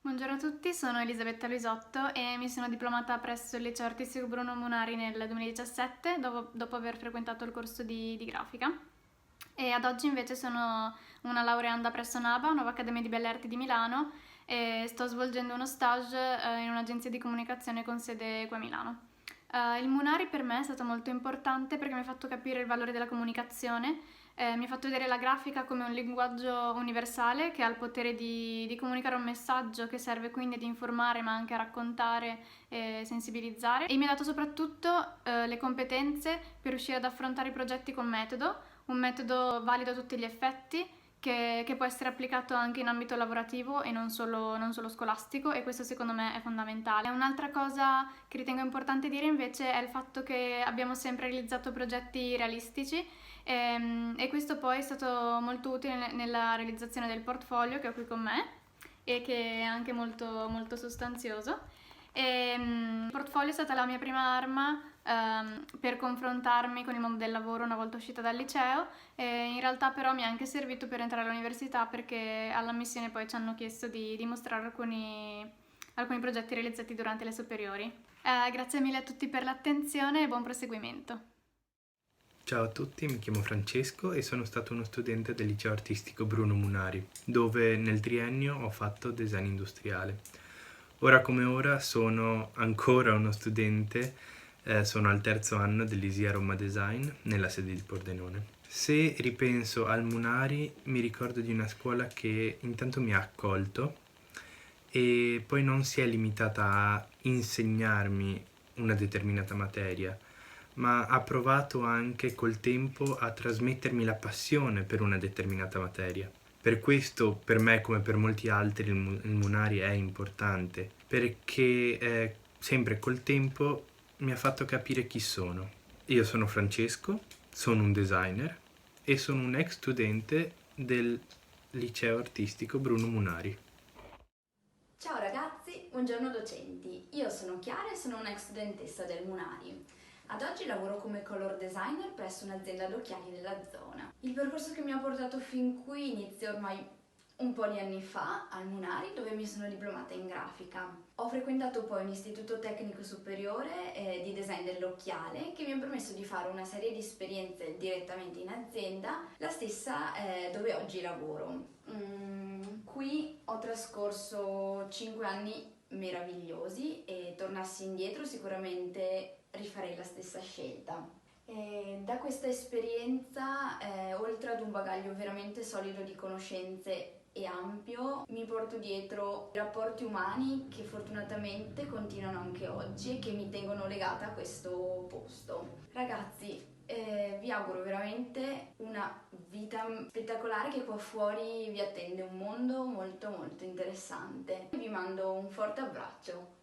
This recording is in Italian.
Buongiorno a tutti, sono Elisabetta Luisotto e mi sono diplomata presso il Liceo Artistico Bruno Munari nel 2017 dopo aver frequentato il corso di grafica, e ad oggi invece sono una laureanda presso NABA, Nuova Accademia di Belle Arti di Milano, e sto svolgendo uno stage in un'agenzia di comunicazione con sede qua a Milano. Il Munari per me è stato molto importante perché mi ha fatto capire il valore della comunicazione. Mi ha fatto vedere la grafica come un linguaggio universale che ha il potere di comunicare un messaggio, che serve quindi ad informare ma anche a raccontare e sensibilizzare, e mi ha dato soprattutto le competenze per riuscire ad affrontare i progetti con metodo, un metodo valido a tutti gli effetti, che può essere applicato anche in ambito lavorativo e non solo scolastico, e questo secondo me è fondamentale. Un'altra cosa che ritengo importante dire invece è il fatto che abbiamo sempre realizzato progetti realistici, e questo poi è stato molto utile nella realizzazione del portfolio che ho qui con me e che è anche molto, molto sostanzioso. Il portfolio è stata la mia prima arma per confrontarmi con il mondo del lavoro una volta uscita dal liceo, e in realtà però mi è anche servito per entrare all'università, perché all'ammissione poi ci hanno chiesto di mostrare alcuni progetti realizzati durante le superiori. Grazie mille a tutti per l'attenzione e buon proseguimento. Ciao a tutti, mi chiamo Francesco e sono stato uno studente del liceo artistico Bruno Munari, dove nel triennio ho fatto design industriale. Ora come ora sono ancora uno studente, sono al terzo anno dell'ISIA Roma Design nella sede di Pordenone. Se ripenso al Munari mi ricordo di una scuola che intanto mi ha accolto e poi non si è limitata a insegnarmi una determinata materia, ma ha provato anche col tempo a trasmettermi la passione per una determinata materia. Per questo, per me come per molti altri, il Munari è importante, perché sempre col tempo mi ha fatto capire chi sono. Io sono Francesco, sono un designer e sono un ex studente del liceo artistico Bruno Munari. Ciao ragazzi, buongiorno docenti. Io sono Chiara e sono un'ex studentessa del Munari. Ad oggi lavoro come color designer presso un'azienda d'occhiali della zona. Il percorso che mi ha portato fin qui inizia ormai un po' di anni fa al Munari, dove mi sono diplomata in grafica. Ho frequentato poi un istituto tecnico superiore di design dell'occhiale, che mi ha permesso di fare una serie di esperienze direttamente in azienda, la stessa dove oggi lavoro. Qui ho trascorso 5 anni meravigliosi e tornassi indietro sicuramente rifarei la stessa scelta. E da questa esperienza, oltre ad un bagaglio veramente solido di conoscenze e ampio, mi porto dietro rapporti umani che fortunatamente continuano anche oggi e che mi tengono legata a questo posto. Ragazzi, vi auguro veramente una vita spettacolare, che qua fuori vi attende un mondo molto molto interessante. Vi mando un forte abbraccio.